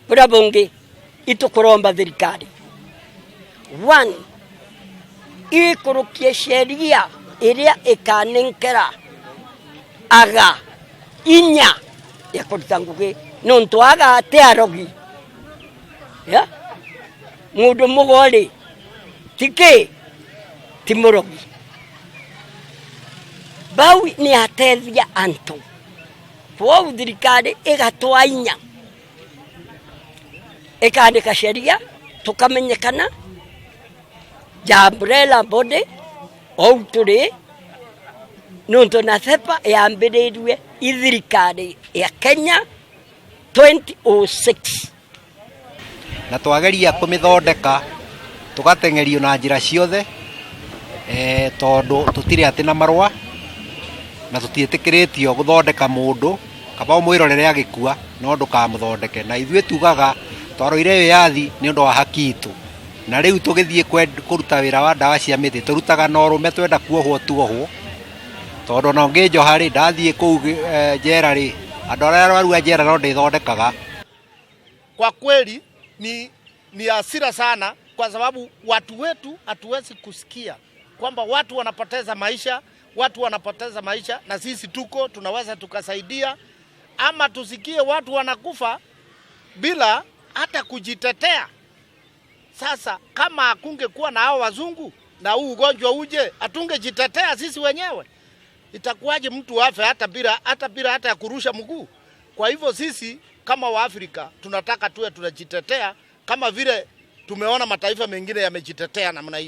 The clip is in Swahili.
Bura bungi itukuromba thirikari 1 ikurukie sheria iria ikanenkera aga inya ya kuruta ngugi nontu aga atearogi ya mundu mugori tiki timurogi bau ni atethia antu kwa thirikari igatwainya ikandika sheria tukamenyekana ja umbrella body outuri nontu na sepa yambiririe ithirikari ya Kenya 2006 na twageria kumithondeka tugatengerio na njira ciothe tondu tutire ati na marwa na tutietekeretio guthondeka mundu kaba mwirorere agikua no ndukamuthondeke na ithuĩ tugaga twaroire wiyathi ni undu wa haki itu na riu tugithie kuruta wira wa ndawa cia miti turutaga na urume twenda kuohwo tuohwo tondu no ngijo hari ndathie kuu jera ri andu aria arwaru jera no ndithondekaga. Kwa kweli ni hasira sana, kwa sababu watu wetu hatuwezi kusikia kwamba watu wanapoteza maisha, na sisi tunaweza tukasaidia, ama tusikie watu wanakufa bila hata kujitetea. Sasa kama hakungekuwa na hao wazungu na huu ugonjwa uje, atungejitetea sisi wenyewe. Itakuwaje mtu afe hata bila ya kurusha mguu? Kwa hivyo sisi kama Waafrika tunataka tuwe tunajitetea kama vile tumeona mataifa mengine yamejitetea namna hiyo.